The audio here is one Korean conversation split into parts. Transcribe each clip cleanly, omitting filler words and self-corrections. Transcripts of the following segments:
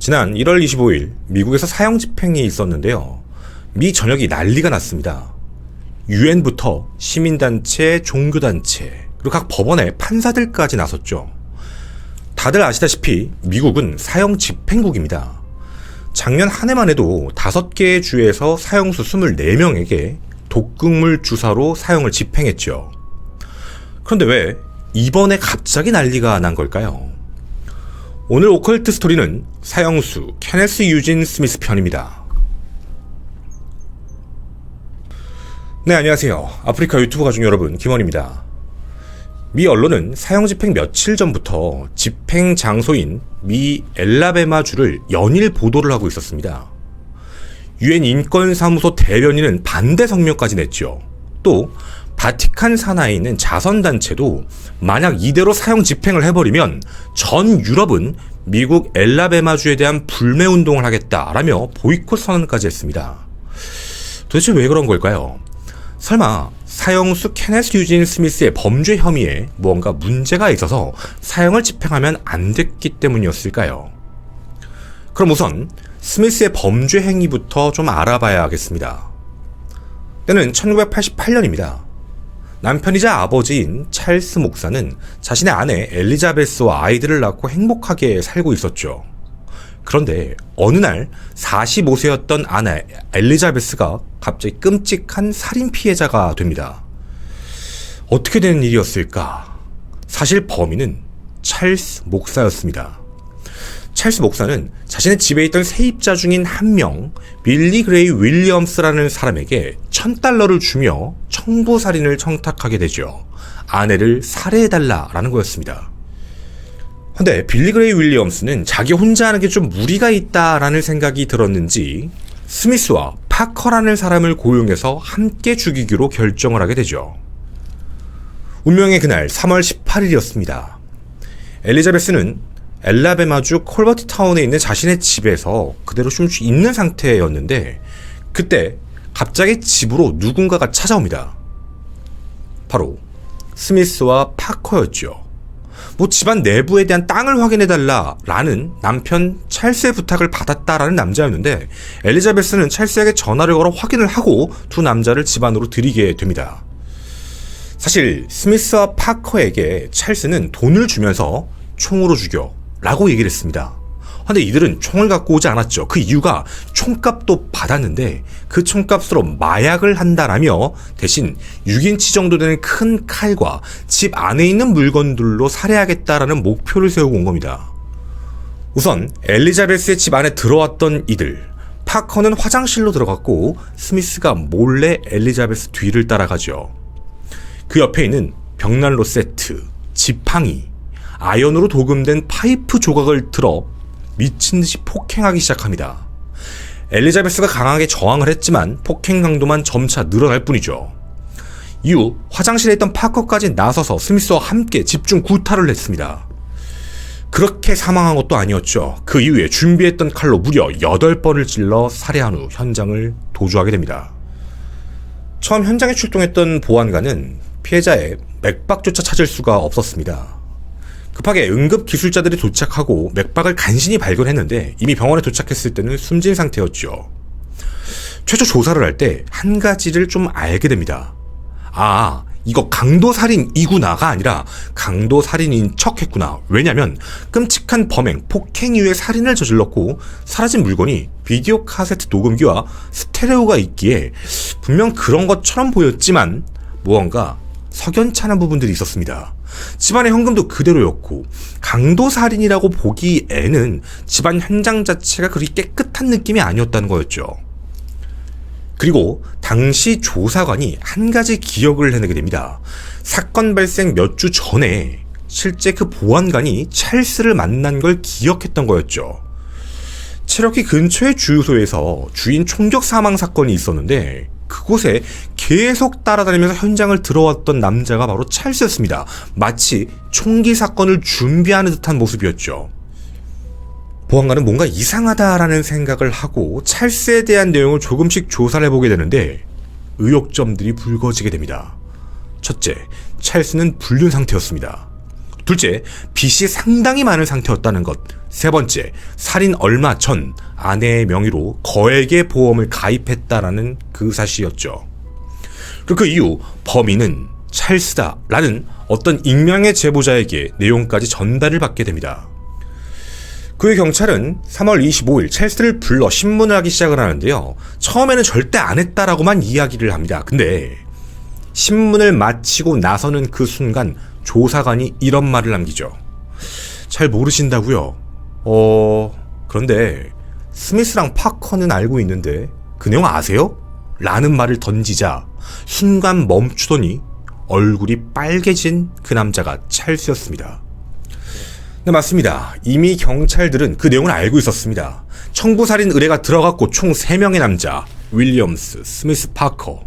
지난 1월 25일 미국에서 사형 집행이 있었는데요. 미 전역이 난리가 났습니다. 유엔부터 시민단체, 종교단체, 그리고 각 법원의 판사들까지 나섰죠. 다들 아시다시피 미국은 사형 집행국입니다. 작년 한 해만 해도 5개의 주에서 사형수 24명에게 독극물 주사로 사형을 집행했죠. 그런데 왜 이번에 갑자기 난리가 난 걸까요? 오늘 오컬트 스토리는 사형수 케네스 유진 스미스 편입니다. 네, 안녕하세요. 아프리카 유튜브 가족 여러분, 김원입니다. 미 언론은 사형 집행 며칠 전부터 집행 장소인 미 엘라베마주를 연일 보도를 하고 있었습니다. 유엔 인권사무소 대변인은 반대 성명까지 냈죠. 또 바티칸 산하에 있는 자선단체도 만약 이대로 사형 집행을 해버리면 전 유럽은 미국 엘라베마주에 대한 불매운동을 하겠다라며 보이콧 선언까지 했습니다. 도대체 왜 그런 걸까요? 설마 사형수 케네스 유진 스미스의 범죄 혐의에 무언가 문제가 있어서 사형을 집행하면 안 됐기 때문이었을까요? 그럼 우선 스미스의 범죄 행위부터 좀 알아봐야 하겠습니다. 때는 1988년입니다. 남편이자 아버지인 찰스 목사는 자신의 아내 엘리자베스와 아이들을 낳고 행복하게 살고 있었죠. 그런데 어느 날 45세였던 아내 엘리자베스가 갑자기 끔찍한 살인 피해자가 됩니다. 어떻게 된 일이었을까? 사실 범인은 찰스 목사였습니다. 찰스 목사는 자신의 집에 있던 세입자 중인 한 명, 빌리 그레이 윌리엄스라는 사람에게 $1,000를 주며 청부살인을 청탁하게 되죠. 아내를 살해해달라라는 거였습니다. 근데 빌리 그레이 윌리엄스는 자기 혼자 하는 게 좀 무리가 있다라는 생각이 들었는지 스미스와 파커라는 사람을 고용해서 함께 죽이기로 결정을 하게 되죠. 운명의 그날 3월 18일이었습니다. 엘리자베스는 엘라베마주 콜버트 타운에 있는 자신의 집에서 그대로 춤추 있는 상태였는데 그때 갑자기 집으로 누군가가 찾아옵니다. 바로 스미스와 파커였죠. 집안 내부에 대한 땅을 확인해달라라는 남편 찰스의 부탁을 받았다라는 남자였는데 엘리자베스는 찰스에게 전화를 걸어 확인을 하고 두 남자를 집 안으로 들이게 됩니다. 사실 스미스와 파커에게 찰스는 돈을 주면서 총으로 죽여 라고 얘기를 했습니다. 근데 이들은 총을 갖고 오지 않았죠. 그 이유가 총값도 받았는데 그 총값으로 마약을 한다라며 대신 6인치 정도 되는 큰 칼과 집 안에 있는 물건들로 살해하겠다라는 목표를 세우고 온 겁니다. 우선 엘리자베스의 집 안에 들어왔던 이들, 파커는 화장실로 들어갔고 스미스가 몰래 엘리자베스 뒤를 따라가죠. 그 옆에 있는 벽난로 세트, 지팡이, 아연으로 도금된 파이프 조각을 들어 미친듯이 폭행하기 시작합니다. 엘리자베스가 강하게 저항을 했지만 폭행 강도만 점차 늘어날 뿐이죠. 이후 화장실에 있던 파커까지 나서서 스미스와 함께 집중 구타를 했습니다. 그렇게 사망한 것도 아니었죠. 그 이후에 준비했던 칼로 무려 8번을 찔러 살해한 후 현장을 도주하게 됩니다. 처음 현장에 출동했던 보안관은 피해자의 맥박조차 찾을 수가 없었습니다. 급하게 응급기술자들이 도착하고 맥박을 간신히 발견했는데 이미 병원에 도착했을 때는 숨진 상태였죠. 최초 조사를 할 때 한 가지를 좀 알게 됩니다. 아, 이거 강도살인이구나가 아니라 강도살인인 척했구나. 왜냐면 끔찍한 범행, 폭행 이후에 살인을 저질렀고 사라진 물건이 비디오 카세트 녹음기와 스테레오가 있기에 분명 그런 것처럼 보였지만 무언가 석연찮은 부분들이 있었습니다. 집안의 현금도 그대로였고 강도살인이라고 보기에는 집안 현장 자체가 그리 깨끗한 느낌이 아니었다는 거였죠. 그리고 당시 조사관이 한 가지 기억을 해내게 됩니다. 사건 발생 몇 주 전에 실제 그 보안관이 찰스를 만난 걸 기억했던 거였죠. 체러키 근처의 주유소에서 주인 총격 사망 사건이 있었는데 그곳에 계속 따라다니면서 현장을 들어왔던 남자가 바로 찰스였습니다. 마치 총기 사건을 준비하는 듯한 모습이었죠. 보안관은 뭔가 이상하다라는 생각을 하고 찰스에 대한 내용을 조금씩 조사를 해보게 되는데 의혹점들이 불거지게 됩니다. 첫째, 찰스는 불륜 상태였습니다. 둘째, 빚이 상당히 많은 상태였다는 것. 세 번째, 살인 얼마 전 아내의 명의로 거액의 보험을 가입했다라는 그 사실이었죠. 그리고 그 이후 범인은 찰스다라는 어떤 익명의 제보자에게 내용까지 전달을 받게 됩니다. 그 후 경찰은 3월 25일 찰스를 불러 신문을 하기 시작을 하는데요. 처음에는 절대 안 했다라고만 이야기를 합니다. 근데 신문을 마치고 나서는 그 순간 조사관이 이런 말을 남기죠. 잘 모르신다고요? 그런데 스미스랑 파커는 알고 있는데 그 내용 아세요? 라는 말을 던지자 순간 멈추더니 얼굴이 빨개진 그 남자가 찰스였습니다. 네, 맞습니다. 이미 경찰들은 그 내용을 알고 있었습니다. 청부살인 의뢰가 들어갔고 총 3명의 남자, 윌리엄스, 스미스, 파커.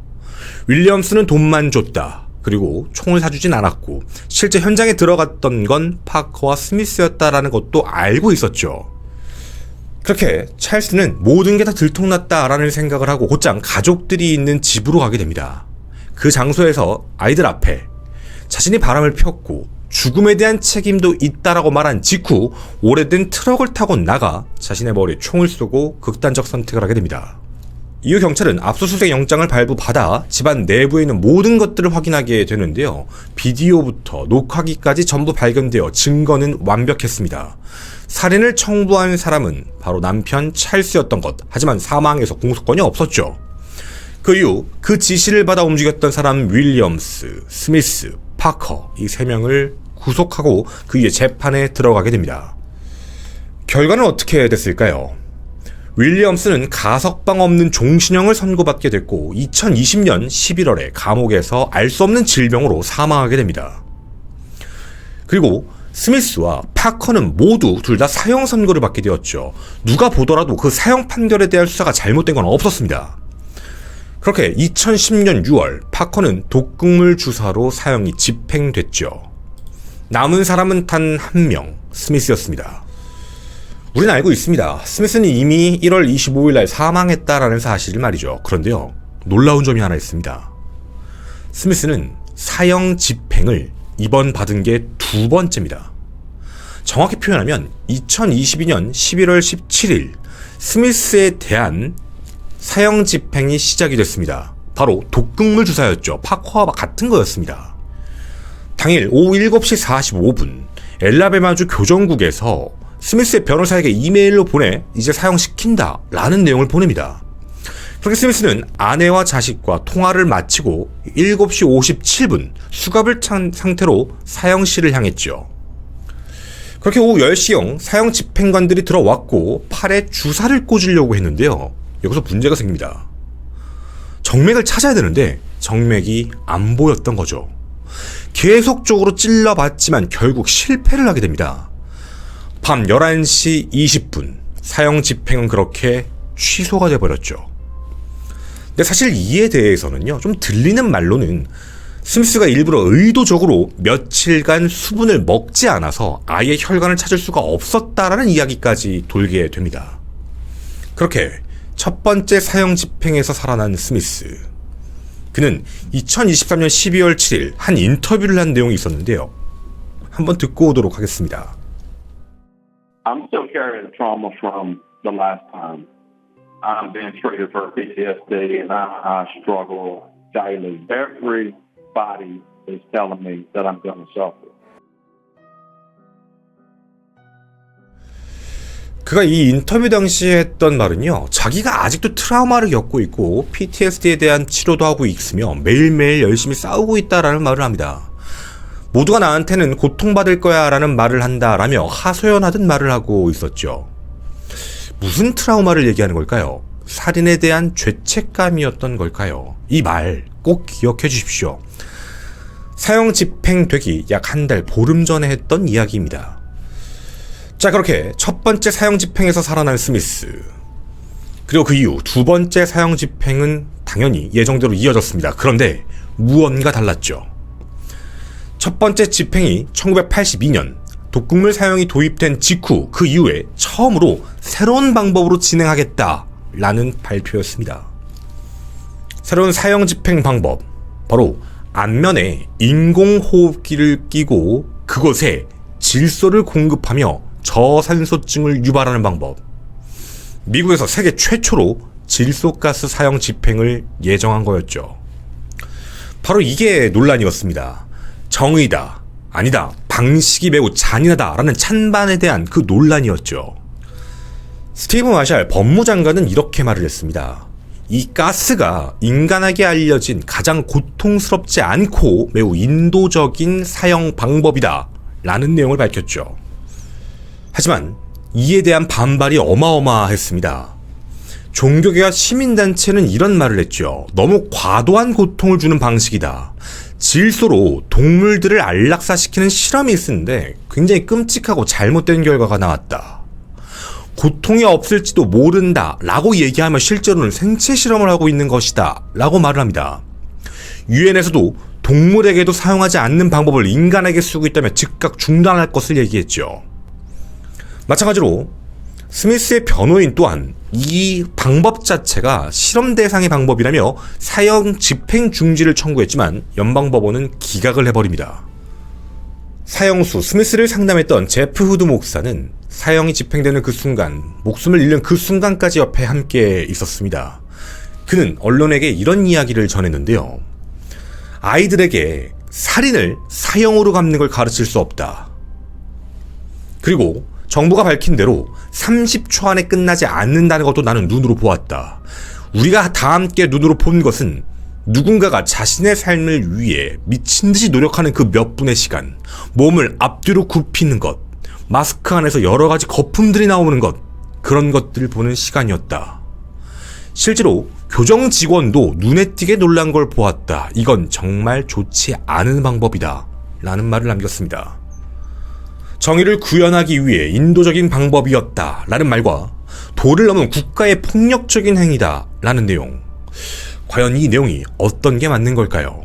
윌리엄스는 돈만 줬다. 그리고 총을 사주진 않았고 실제 현장에 들어갔던 건 파커와 스미스였다라는 것도 알고 있었죠. 그렇게 찰스는 모든 게 다 들통났다라는 생각을 하고 곧장 가족들이 있는 집으로 가게 됩니다. 그 장소에서 아이들 앞에 자신이 바람을 폈고 죽음에 대한 책임도 있다라고 말한 직후 오래된 트럭을 타고 나가 자신의 머리에 총을 쏘고 극단적 선택을 하게 됩니다. 이후 경찰은 압수수색 영장을 발부받아 집안 내부에 있는 모든 것들을 확인하게 되는데요. 비디오부터 녹화기까지 전부 발견되어 증거는 완벽했습니다. 살인을 청부한 사람은 바로 남편 찰스였던 것. 하지만 사망해서 공소권이 없었죠. 그 이후 그 지시를 받아 움직였던 사람 윌리엄스, 스미스, 파커 이 3명을 구속하고 그 이후에 재판에 들어가게 됩니다. 결과는 어떻게 됐을까요? 윌리엄스는 가석방 없는 종신형을 선고받게 됐고 2020년 11월에 감옥에서 알 수 없는 질병으로 사망하게 됩니다. 그리고 스미스와 파커는 모두 둘 다 사형 선고를 받게 되었죠. 누가 보더라도 그 사형 판결에 대한 수사가 잘못된 건 없었습니다. 그렇게 2010년 6월 파커는 독극물 주사로 사형이 집행됐죠. 남은 사람은 단 1명, 스미스였습니다. 우리는 알고 있습니다. 스미스는 이미 1월 25일 날 사망했다라는 사실을 말이죠. 그런데요, 놀라운 점이 하나 있습니다. 스미스는 사형 집행을 이번 받은 게 2번째입니다. 정확히 표현하면 2022년 11월 17일 스미스에 대한 사형 집행이 시작이 됐습니다. 바로 독극물 주사였죠. 파커와 같은 거였습니다. 당일 오후 7시 45분 엘라베마주 교정국에서 스미스의 변호사에게 이메일로 보내 이제 사형시킨다 라는 내용을 보냅니다. 그렇게 스미스는 아내와 자식과 통화를 마치고 7시 57분 수갑을 찬 상태로 사형실을 향했죠. 그렇게 오후 10시경 사형 집행관들이 들어왔고 팔에 주사를 꽂으려고 했는데요. 여기서 문제가 생깁니다. 정맥을 찾아야 되는데 정맥이 안 보였던 거죠. 계속적으로 찔러봤지만 결국 실패를 하게 됩니다. 밤 11시 20분 사형 집행은 그렇게 취소가 돼버렸죠. 근데 사실 이에 대해서는요, 좀 들리는 말로는 스미스가 일부러 의도적으로 며칠간 수분을 먹지 않아서 아예 혈관을 찾을 수가 없었다라는 이야기까지 돌게 됩니다. 그렇게 첫 번째 사형 집행에서 살아난 스미스. 그는 2023년 12월 7일 한 인터뷰를 한 내용이 있었는데요. 한번 듣고 오도록 하겠습니다. I'm still carrying the trauma from the last time. I'm being treated for PTSD and I struggle daily. Everybody is telling me that I'm going to suffer. 그가 이 인터뷰 당시에 했던 말은요, 자기가 아직도 트라우마를 겪고 있고 PTSD에 대한 치료도 하고 있으며 매일매일 열심히 싸우고 있다라는 말을 합니다. 모두가 나한테는 고통받을 거야 라는 말을 한다라며 하소연하듯 말을 하고 있었죠. 무슨 트라우마를 얘기하는 걸까요? 살인에 대한 죄책감이었던 걸까요? 이 말 꼭 기억해 주십시오. 사형 집행되기 약 한 달 보름 전에 했던 이야기입니다. 자, 그렇게 첫 번째 사형 집행에서 살아난 스미스. 그리고 그 이후 두 번째 사형 집행은 당연히 예정대로 이어졌습니다. 그런데 무언가 달랐죠. 첫 번째 집행이 1982년 독극물 사용이 도입된 직후 그 이후에 처음으로 새로운 방법으로 진행하겠다라는 발표였습니다. 새로운 사형 집행 방법, 바로 안면에 인공호흡기를 끼고 그곳에 질소를 공급하며 저산소증을 유발하는 방법. 미국에서 세계 최초로 질소가스 사형 집행을 예정한 거였죠. 바로 이게 논란이었습니다. 정의다, 아니다, 방식이 매우 잔인하다라는 찬반에 대한 그 논란이었죠. 스티브 마샬 법무장관은 이렇게 말을 했습니다. 이 가스가 인간에게 알려진 가장 고통스럽지 않고 매우 인도적인 사형 방법이다 라는 내용을 밝혔죠. 하지만 이에 대한 반발이 어마어마했습니다. 종교계와 시민단체는 이런 말을 했죠. 너무 과도한 고통을 주는 방식이다. 질소로 동물들을 안락사시키는 실험이 있었는데 굉장히 끔찍하고 잘못된 결과가 나왔다. 고통이 없을지도 모른다 라고 얘기하며 실제로는 생체 실험을 하고 있는 것이다 라고 말을 합니다. 유엔에서도 동물에게도 사용하지 않는 방법을 인간에게 쓰고 있다며 즉각 중단할 것을 얘기했죠. 마찬가지로 스미스의 변호인 또한 이 방법 자체가 실험 대상의 방법이라며 사형 집행 중지를 청구했지만 연방법원은 기각을 해버립니다. 사형수 스미스를 상담했던 제프 후드 목사는 사형이 집행되는 그 순간, 목숨을 잃는 그 순간까지 옆에 함께 있었습니다. 그는 언론에게 이런 이야기를 전했는데요. 아이들에게 살인을 사형으로 갚는 걸 가르칠 수 없다. 그리고 정부가 밝힌 대로 30초 안에 끝나지 않는다는 것도 나는 눈으로 보았다. 우리가 다 함께 눈으로 본 것은 누군가가 자신의 삶을 위해 미친 듯이 노력하는 그 몇 분의 시간, 몸을 앞뒤로 굽히는 것, 마스크 안에서 여러 가지 거품들이 나오는 것, 그런 것들을 보는 시간이었다. 실제로 교정 직원도 눈에 띄게 놀란 걸 보았다. 이건 정말 좋지 않은 방법이다. 라는 말을 남겼습니다. 정의를 구현하기 위해 인도적인 방법이었다 라는 말과 도를 넘은 국가의 폭력적인 행위다 라는 내용. 과연 이 내용이 어떤 게 맞는 걸까요?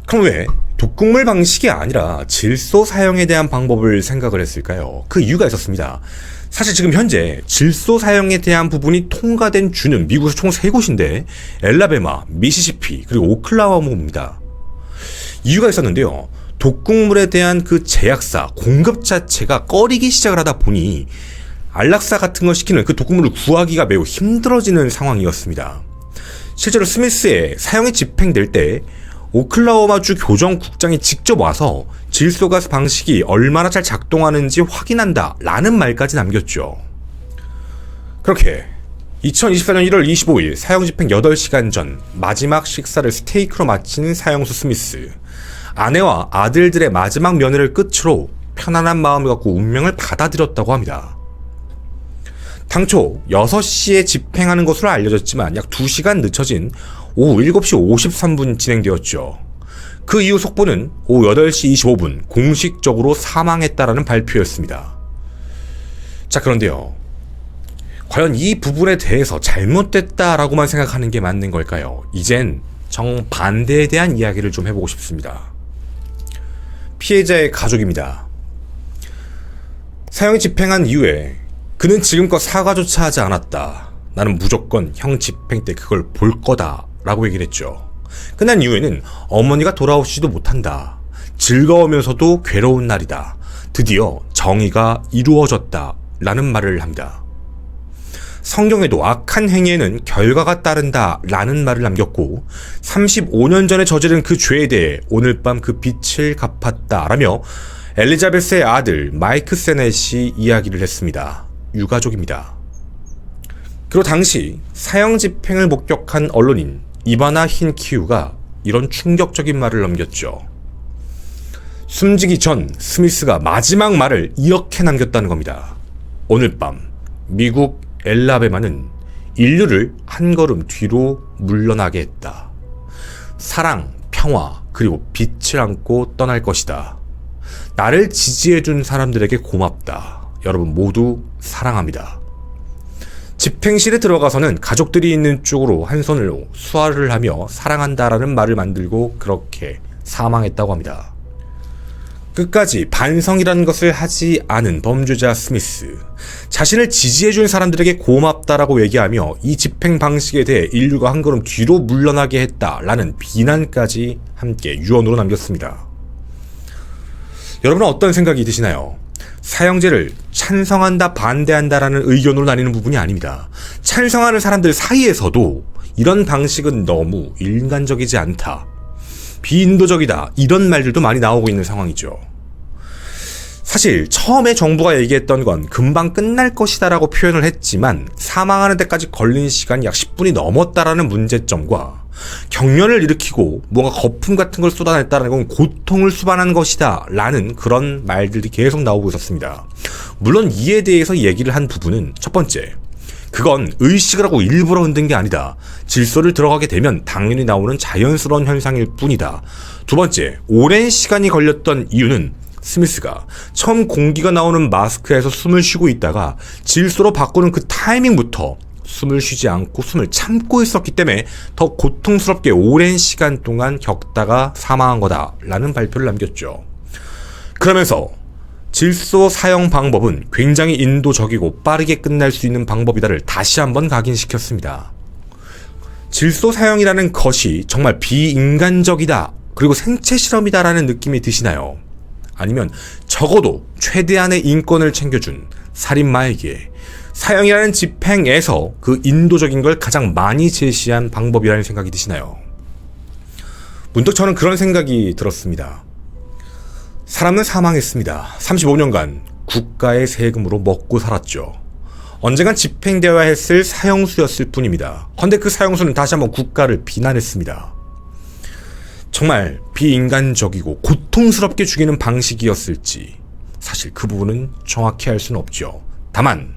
그럼 왜 독극물 방식이 아니라 질소 사용에 대한 방법을 생각을 했을까요? 그 이유가 있었습니다. 사실 지금 현재 질소 사용에 대한 부분이 통과된 주는 미국에서 총 3곳인데 엘라베마, 미시시피, 그리고 오클라호마입니다. 이유가 있었는데요. 독극물에 대한 그 제약사, 공급 자체가 꺼리기 시작을 하다 보니 안락사 같은 걸 시키는 그 독극물을 구하기가 매우 힘들어지는 상황이었습니다. 실제로 스미스의 사형이 집행될 때 오클라호마주 교정국장이 직접 와서 질소가스 방식이 얼마나 잘 작동하는지 확인한다 라는 말까지 남겼죠. 그렇게 2024년 1월 25일 사형 집행 8시간 전 마지막 식사를 스테이크로 마치는 사형수 스미스. 아내와 아들들의 마지막 면회를 끝으로 편안한 마음을 갖고 운명을 받아들였다고 합니다. 당초 6시에 집행하는 것으로 알려졌지만 약 2시간 늦춰진 오후 7시 53분 진행되었죠. 그 이후 속보는 오후 8시 25분 공식적으로 사망했다라는 발표였습니다. 자, 그런데요. 과연 이 부분에 대해서 잘못됐다라고만 생각하는 게 맞는 걸까요? 이젠 정반대에 대한 이야기를 좀 해보고 싶습니다. 피해자의 가족입니다. 사형이 집행한 이후에 그는 지금껏 사과조차 하지 않았다. 나는 무조건 형 집행 때 그걸 볼 거다 라고 얘기를 했죠. 끝난 이후에는 어머니가 돌아오시지도 못한다. 즐거우면서도 괴로운 날이다. 드디어 정의가 이루어졌다 라는 말을 합니다. 성경에도 악한 행위에는 결과가 따른다 라는 말을 남겼고 35년 전에 저지른 그 죄에 대해 오늘 밤 그 빚을 갚았다 라며 엘리자베스의 아들 마이크 세넷이 이야기를 했습니다. 유가족입니다. 그리고 당시 사형 집행을 목격한 언론인 이바나 힌키우가 이런 충격적인 말을 남겼죠. 숨지기 전 스미스가 마지막 말을 이렇게 남겼다는 겁니다. 오늘 밤 미국 엘라베마는 인류를 한 걸음 뒤로 물러나게 했다. 사랑, 평화, 그리고 빛을 안고 떠날 것이다. 나를 지지해준 사람들에게 고맙다. 여러분 모두 사랑합니다. 집행실에 들어가서는 가족들이 있는 쪽으로 한 손으로 수화를 하며 사랑한다라는 말을 만들고 그렇게 사망했다고 합니다. 끝까지 반성이라는 것을 하지 않은 범죄자 스미스. 자신을 지지해준 사람들에게 고맙다라고 얘기하며 이 집행 방식에 대해 인류가 한 걸음 뒤로 물러나게 했다라는 비난까지 함께 유언으로 남겼습니다. 여러분은 어떤 생각이 드시나요? 사형제를 찬성한다, 반대한다라는 의견으로 나뉘는 부분이 아닙니다. 찬성하는 사람들 사이에서도 이런 방식은 너무 인간적이지 않다, 비인도적이다, 이런 말들도 많이 나오고 있는 상황이죠. 사실 처음에 정부가 얘기했던 건 금방 끝날 것이다 라고 표현을 했지만 사망하는 데까지 걸린 시간이 약 10분이 넘었다라는 문제점과 경련을 일으키고 뭔가 거품 같은 걸 쏟아냈다는 건 고통을 수반한 것이다 라는 그런 말들이 계속 나오고 있었습니다. 물론 이에 대해서 얘기를 한 부분은 첫 번째, 그건 의식을 하고 일부러 흔든 게 아니다, 질소를 들어가게 되면 당연히 나오는 자연스러운 현상일 뿐이다. 두 번째, 오랜 시간이 걸렸던 이유는 스미스가 처음 공기가 나오는 마스크에서 숨을 쉬고 있다가 질소로 바꾸는 그 타이밍부터 숨을 쉬지 않고 숨을 참고 있었기 때문에 더 고통스럽게 오랜 시간 동안 겪다가 사망한 거다라는 발표를 남겼죠. 그러면서 질소 사용 방법은 굉장히 인도적이고 빠르게 끝날 수 있는 방법이다를 다시 한번 각인시켰습니다. 질소 사용이라는 것이 정말 비인간적이다, 그리고 생체 실험이다라는 느낌이 드시나요? 아니면 적어도 최대한의 인권을 챙겨준 살인마에게 사형이라는 집행에서 그 인도적인 걸 가장 많이 제시한 방법이라는 생각이 드시나요? 문득 저는 그런 생각이 들었습니다. 사람은 사망했습니다. 35년간 국가의 세금으로 먹고 살았죠. 언젠간 집행되어야 했을 사형수였을 뿐입니다. 헌데 그 사형수는 다시 한번 국가를 비난했습니다. 정말 비인간적이고 고통스럽게 죽이는 방식이었을지 사실 그 부분은 정확히 알 수는 없죠. 다만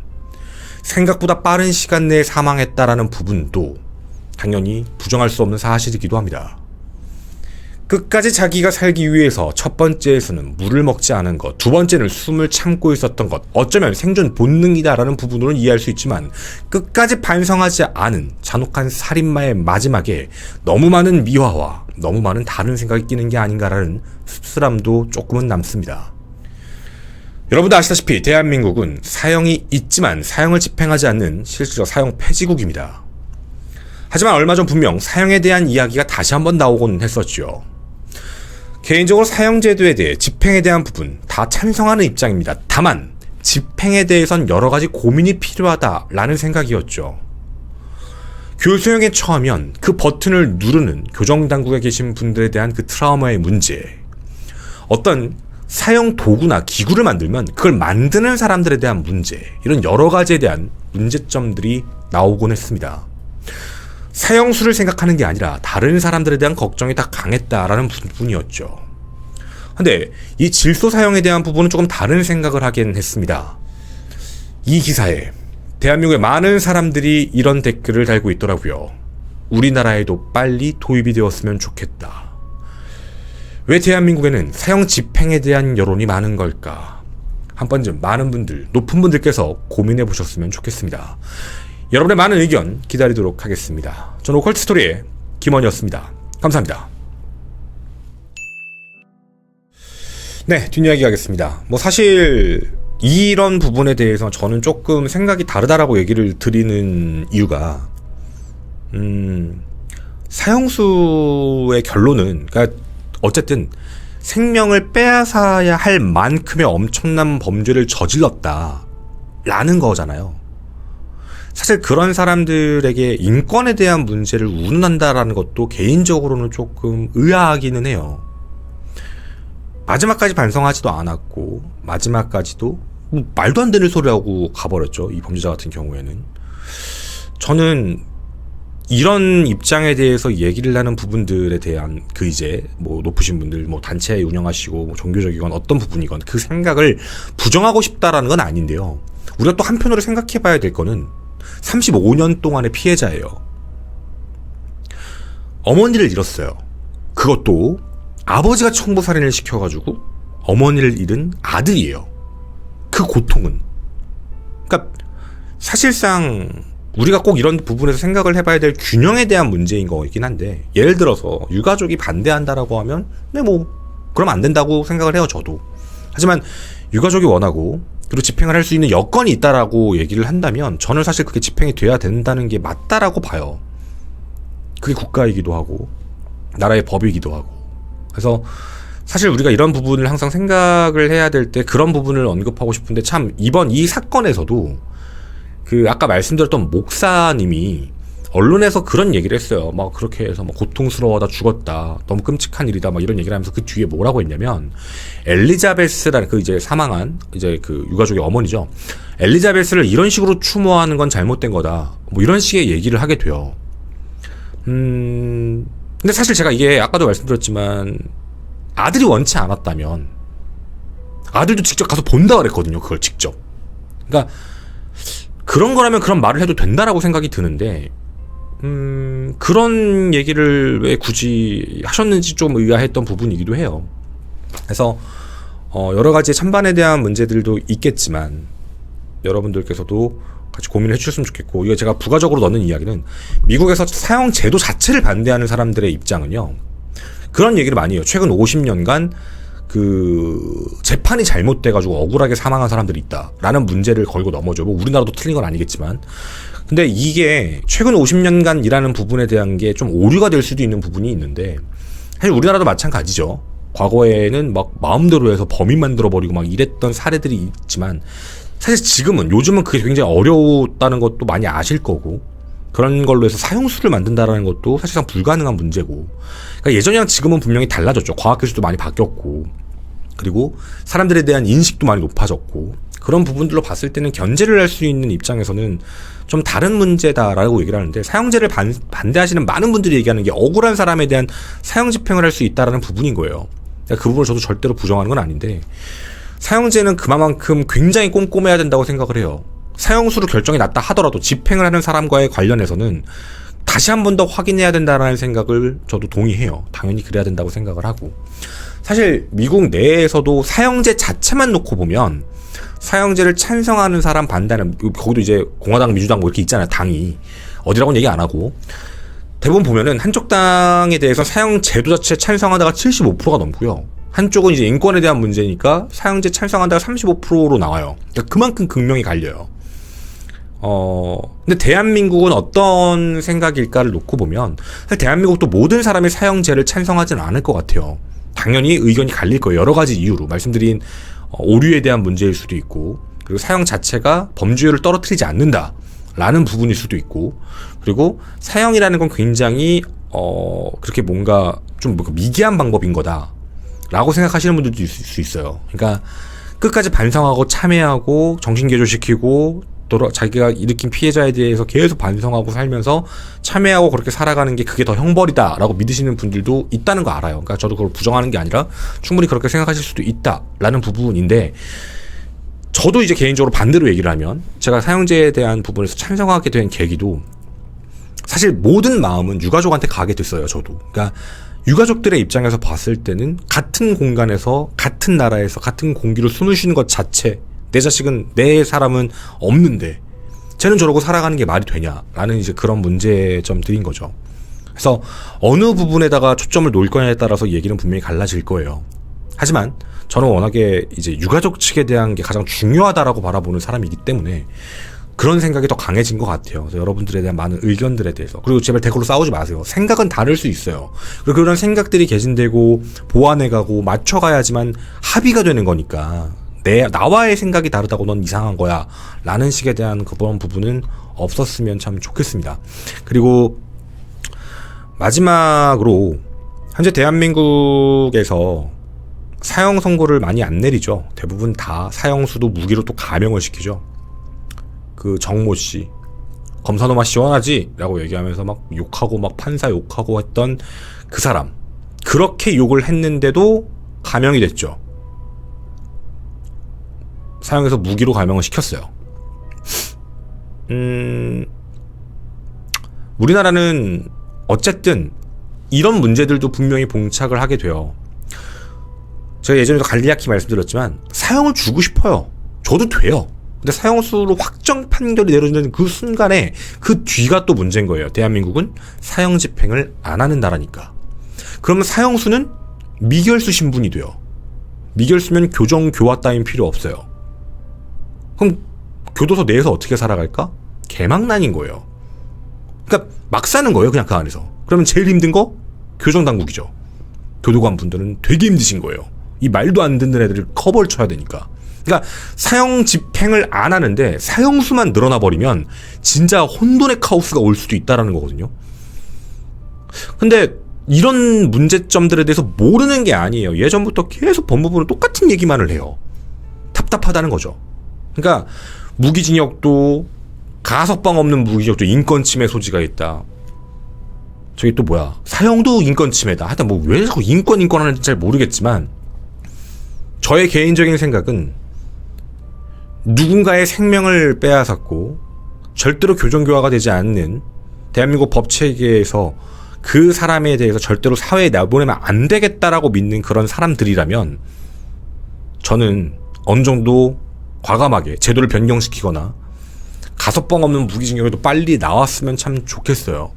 생각보다 빠른 시간 내에 사망했다라는 부분도 당연히 부정할 수 없는 사실이기도 합니다. 끝까지 자기가 살기 위해서 첫 번째에서는 물을 먹지 않은 것, 두 번째는 숨을 참고 있었던 것, 어쩌면 생존 본능이다라는 부분으로는 이해할 수 있지만 끝까지 반성하지 않은 잔혹한 살인마의 마지막에 너무 많은 미화와 너무 많은 다른 생각이 끼는 게 아닌가라는 씁쓸함도 조금은 남습니다. 여러분도 아시다시피 대한민국은 사형이 있지만 사형을 집행하지 않는 실질적 사형 폐지국입니다. 하지만 얼마 전 분명 사형에 대한 이야기가 다시 한번 나오곤 했었죠. 개인적으로 사형제도에 대해 집행에 대한 부분 다 찬성하는 입장입니다. 다만 집행에 대해선 여러 가지 고민이 필요하다라는 생각이었죠. 교수형에 처하면 그 버튼을 누르는 교정당국에 계신 분들에 대한 그 트라우마의 문제, 어떤 사형 도구나 기구를 만들면 그걸 만드는 사람들에 대한 문제, 이런 여러 가지에 대한 문제점들이 나오곤 했습니다. 사형수를 생각하는 게 아니라 다른 사람들에 대한 걱정이 다 강했다라는 부분이었죠. 근데 이 질소 사용에 대한 부분은 조금 다른 생각을 하긴 했습니다. 이 기사에 대한민국의 많은 사람들이 이런 댓글을 달고 있더라고요. 우리나라에도 빨리 도입이 되었으면 좋겠다. 왜 대한민국에는 사형 집행에 대한 여론이 많은 걸까? 한 번쯤 많은 분들, 높은 분들께서 고민해 보셨으면 좋겠습니다. 여러분의 많은 의견 기다리도록 하겠습니다. 저는 오컬트 스토리의 김원이었습니다. 감사합니다. 네, 뒷이야기 하겠습니다. 사실 이런 부분에 대해서 저는 조금 생각이 다르다라고 얘기를 드리는 이유가 사형수의 결론은, 그러니까 어쨌든 생명을 빼앗아야 할 만큼의 엄청난 범죄를 저질렀다라는 거잖아요. 사실 그런 사람들에게 인권에 대한 문제를 운운한다라는 것도 개인적으로는 조금 의아하기는 해요. 마지막까지 반성하지도 않았고 마지막까지도 말도 안 되는 소리하고 가버렸죠. 이 범죄자 같은 경우에는. 저는 이런 입장에 대해서 얘기를 하는 부분들에 대한 높으신 분들, 단체 운영하시고 종교적이건 어떤 부분이건 그 생각을 부정하고 싶다라는 건 아닌데요. 우리가 또 한편으로 생각해 봐야 될 거는 35년 동안의 피해자예요. 어머니를 잃었어요. 그것도 아버지가 청부살인을 시켜가지고 어머니를 잃은 아들이에요. 그 고통은. 그러니까 사실상 우리가 꼭 이런 부분에서 생각을 해봐야 될 균형에 대한 문제인 거긴 한데, 예를 들어서 유가족이 반대한다라고 하면 그럼 안 된다고 생각을 해요, 저도. 하지만 유가족이 원하고 그리고 집행을 할 수 있는 여건이 있다라고 얘기를 한다면 저는 사실 그게 집행이 돼야 된다는 게 맞다라고 봐요. 그게 국가이기도 하고 나라의 법이기도 하고. 그래서 사실 우리가 이런 부분을 항상 생각을 해야 될 때 그런 부분을 언급하고 싶은데, 참 이번 이 사건에서도 그 아까 말씀드렸던 목사님이 언론에서 그런 얘기를 했어요. 막 그렇게 해서 막 고통스러워하다 죽었다, 너무 끔찍한 일이다, 막 이런 얘기를 하면서 그 뒤에 뭐라고 했냐면, 엘리자베스라는 그 이제 사망한 이제 그 유가족의 어머니죠. 엘리자베스를 이런 식으로 추모하는 건 잘못된 거다, 뭐 이런 식의 얘기를 하게 돼요. 근데 사실 제가 이게 아까도 말씀드렸지만 아들이 원치 않았다면 아들도 직접 가서 본다 그랬거든요. 그걸 직접. 그러니까 그런 거라면 그런 말을 해도 된다라고 생각이 드는데, 그런 얘기를 왜 굳이 하셨는지 좀 의아했던 부분이기도 해요. 그래서 여러 가지 찬반에 대한 문제들도 있겠지만 여러분들께서도 같이 고민을 해주셨으면 좋겠고, 이거 제가 부가적으로 넣는 이야기는, 미국에서 사형 제도 자체를 반대하는 사람들의 입장은요, 그런 얘기를 많이 해요. 최근 50년간 그 재판이 잘못돼가지고 억울하게 사망한 사람들이 있다라는 문제를 걸고 넘어져. 뭐 우리나라도 틀린 건 아니겠지만, 근데 이게 최근 50년간이라는 부분에 대한 게 좀 오류가 될 수도 있는 부분이 있는데, 사실 우리나라도 마찬가지죠. 과거에는 막 마음대로 해서 범인 만들어버리고 막 이랬던 사례들이 있지만, 사실 요즘은 그게 굉장히 어려웠다는 것도 많이 아실 거고, 그런 걸로 해서 사형수를 만든다라는 것도 사실상 불가능한 문제고, 그러니까 예전이랑 지금은 분명히 달라졌죠. 과학기술도 많이 바뀌었고, 그리고 사람들에 대한 인식도 많이 높아졌고, 그런 부분들로 봤을 때는 견제를 할 수 있는 입장에서는 좀 다른 문제다라고 얘기를 하는데, 사형제를 반대하시는 많은 분들이 얘기하는 게 억울한 사람에 대한 사형 집행을 할 수 있다라는 부분인 거예요. 그러니까 그 부분을 저도 절대로 부정하는 건 아닌데, 사형제는 그만큼 굉장히 꼼꼼해야 된다고 생각을 해요. 사형수로 결정이 났다 하더라도 집행을 하는 사람과의 관련해서는 다시 한 번 더 확인해야 된다는 생각을 저도 동의해요. 당연히 그래야 된다고 생각을 하고, 사실 미국 내에서도 사형제 자체만 놓고 보면 사형제를 찬성하는 사람, 반대하는, 거기도 이제 공화당, 민주당 뭐 이렇게 있잖아요. 당이 어디라고는 얘기 안 하고, 대부분 보면은 한쪽 당에 대해서 사형 제도 자체 찬성하다가 75%가 넘고요, 한쪽은 이제 인권에 대한 문제니까 사형제 찬성한다가 35%로 나와요. 그러니까 그만큼 극명히 갈려요. 근데 대한민국은 어떤 생각일까를 놓고 보면, 사실 대한민국도 모든 사람이 사형제를 찬성하지는 않을 것 같아요. 당연히 의견이 갈릴 거예요. 여러 가지 이유로 말씀드린 오류에 대한 문제일 수도 있고, 그리고 사형 자체가 범죄율을 떨어뜨리지 않는다라는 부분일 수도 있고, 그리고 사형이라는 건 굉장히 그렇게 뭔가 좀 미개한 방법인 거다 라고 생각하시는 분들도 있을 수 있어요. 그러니까 끝까지 반성하고 참회하고 정신개조시키고 또 자기가 일으킨 피해자에 대해서 계속 반성하고 살면서 참회하고 그렇게 살아가는 게 그게 더 형벌이다라고 믿으시는 분들도 있다는 거 알아요. 그러니까 저도 그걸 부정하는 게 아니라 충분히 그렇게 생각하실 수도 있다라는 부분인데, 저도 이제 개인적으로 반대로 얘기를 하면, 제가 사형제에 대한 부분에서 찬성하게 된 계기도 사실 모든 마음은 유가족한테 가게 됐어요. 저도. 그러니까 유가족들의 입장에서 봤을 때는 같은 공간에서 같은 나라에서 같은 공기로 숨을 쉬는 것 자체, 내 자식은, 내 사람은 없는데 쟤는 저러고 살아가는 게 말이 되냐라는 이제 그런 문제점들인 거죠. 그래서 어느 부분에다가 초점을 놓을 거냐에 따라서 얘기는 분명히 갈라질 거예요. 하지만 저는 워낙에 이제 유가족 측에 대한 게 가장 중요하다라고 바라보는 사람이기 때문에 그런 생각이 더 강해진 것 같아요. 그래서 여러분들에 대한 많은 의견들에 대해서, 그리고 제발 댓글로 싸우지 마세요. 생각은 다를 수 있어요. 그리고 그런 생각들이 개진되고 보완해가고 맞춰가야지만 합의가 되는 거니까, 나와의 생각이 다르다고 넌 이상한 거야 라는 식에 대한 그런 부분은 없었으면 참 좋겠습니다. 그리고 마지막으로, 현재 대한민국에서 사형 선고를 많이 안 내리죠. 대부분 다 사형수도 무기로 또 감형을 시키죠. 그 정모씨, 검사노마 시원하지? 라고 얘기하면서 막 욕하고 막 판사 욕하고 했던 그 사람, 그렇게 욕을 했는데도 감형이 됐죠. 사형에서 무기로 감형을 시켰어요. 우리나라는 어쨌든 이런 문제들도 분명히 봉착을 하게 돼요. 제가 예전에도 간략히 말씀드렸지만 사형을 주고 싶어요. 저도 돼요. 근데 사형수로 확정 판결이 내려지는 그 순간에 그 뒤가 또 문제인 거예요. 대한민국은 사형 집행을 안 하는 나라니까. 그러면 사형수는 미결수 신분이 돼요. 미결수면 교정, 교화 따윈 필요 없어요. 그럼 교도소 내에서 어떻게 살아갈까? 개망난인 거예요. 그러니까 막 사는 거예요, 그냥 그 안에서. 그러면 제일 힘든 거? 교정당국이죠. 교도관 분들은 되게 힘드신 거예요. 이 말도 안 듣는 애들을 커버를 쳐야 되니까. 그러니까 사형 집행을 안 하는데 사형수만 늘어나 버리면 진짜 혼돈의 카오스가 올 수도 있다라는 거거든요. 근데 이런 문제점들에 대해서 모르는 게 아니에요. 예전부터 계속 법무부는 똑같은 얘기만을 해요. 답답하다는 거죠. 그러니까 무기징역도 가석방 없는 무기징역도 인권 침해 소지가 있다. 저기 또 뭐야, 사형도 인권 침해다. 하여튼 뭐 왜 자꾸 인권 하는지 잘 모르겠지만 저의 개인적인 생각은 누군가의 생명을 빼앗았고 절대로 교정교화가 되지 않는 대한민국 법체계에서 그 사람에 대해서 절대로 사회에 내보내면 안 되겠다라고 믿는 그런 사람들이라면 저는 어느 정도 과감하게 제도를 변경시키거나 가석방 없는 무기징역에도 빨리 나왔으면 참 좋겠어요.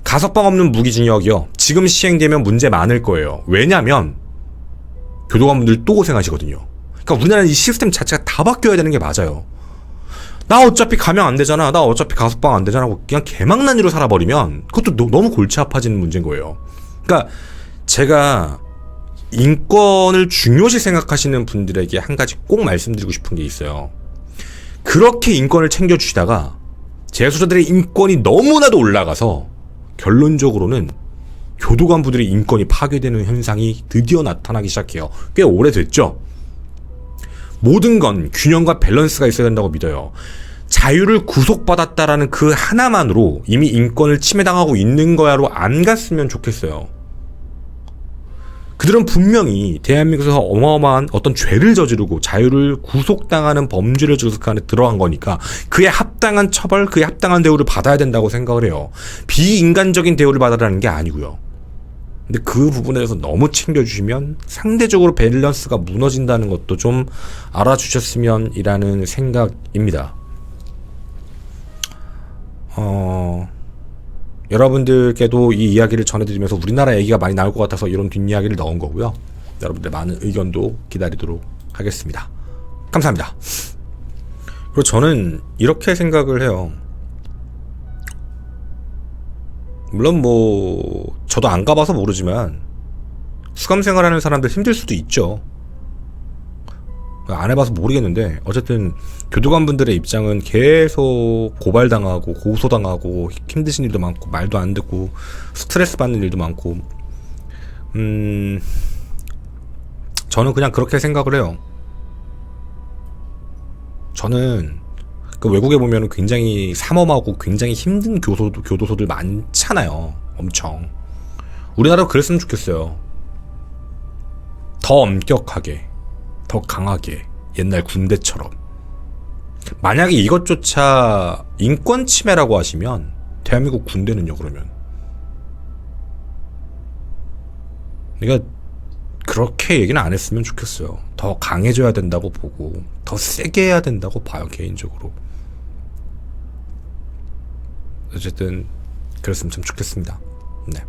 가석방 없는 무기징역이요, 지금 시행되면 문제 많을 거예요. 왜냐면 교도관분들 또 고생하시거든요. 그러니까 우리나라는 이 시스템 자체가 다 바뀌어야 되는 게 맞아요. 나 어차피 가면 안 되잖아, 나 어차피 가석방 안 되잖아 하고 그냥 개망난이로 살아버리면 그것도 너무 골치 아파지는 문제인 거예요. 그러니까 제가 인권을 중요시 생각하시는 분들에게 한 가지 꼭 말씀드리고 싶은 게 있어요. 그렇게 인권을 챙겨주시다가 재소자들의 인권이 너무나도 올라가서 결론적으로는 교도관부들의 인권이 파괴되는 현상이 드디어 나타나기 시작해요. 꽤 오래됐죠. 모든 건 균형과 밸런스가 있어야 된다고 믿어요. 자유를 구속받았다라는 그 하나만으로 이미 인권을 침해당하고 있는 거야로 안 갔으면 좋겠어요. 그들은 분명히 대한민국에서 어마어마한 어떤 죄를 저지르고 자유를 구속당하는 범죄를 저지르는 그 안에 들어간 거니까 그에 합당한 처벌, 그에 합당한 대우를 받아야 된다고 생각을 해요. 비인간적인 대우를 받아라는 게 아니고요. 근데 그 부분에 대해서 너무 챙겨주시면 상대적으로 밸런스가 무너진다는 것도 좀 알아주셨으면 이라는 생각입니다. 여러분들께도 이 이야기를 전해드리면서 우리나라 얘기가 많이 나올 것 같아서 이런 뒷이야기를 넣은 거고요. 여러분들 많은 의견도 기다리도록 하겠습니다. 감사합니다. 그리고 저는 이렇게 생각을 해요. 물론 뭐 저도 안 가봐서 모르지만 수감 생활하는 사람들 힘들 수도 있죠. 안 해봐서 모르겠는데 어쨌든 교도관분들의 입장은 계속 고발당하고 고소당하고 힘드신 일도 많고 말도 안 듣고 스트레스 받는 일도 많고 저는 그냥 그렇게 생각을 해요. 저는 그 외국에 보면 굉장히 삼엄하고 굉장히 힘든 교도소들 많잖아요. 엄청. 우리나라도 그랬으면 좋겠어요. 더 엄격하게, 더 강하게, 옛날 군대처럼. 만약에 이것조차 인권 침해라고 하시면 대한민국 군대는요, 그러면. 그러니까 그렇게 얘기는 안 했으면 좋겠어요. 더 강해져야 된다고 보고 더 세게 해야 된다고 봐요, 개인적으로. 어쨌든 그랬으면 참 좋겠습니다. 네.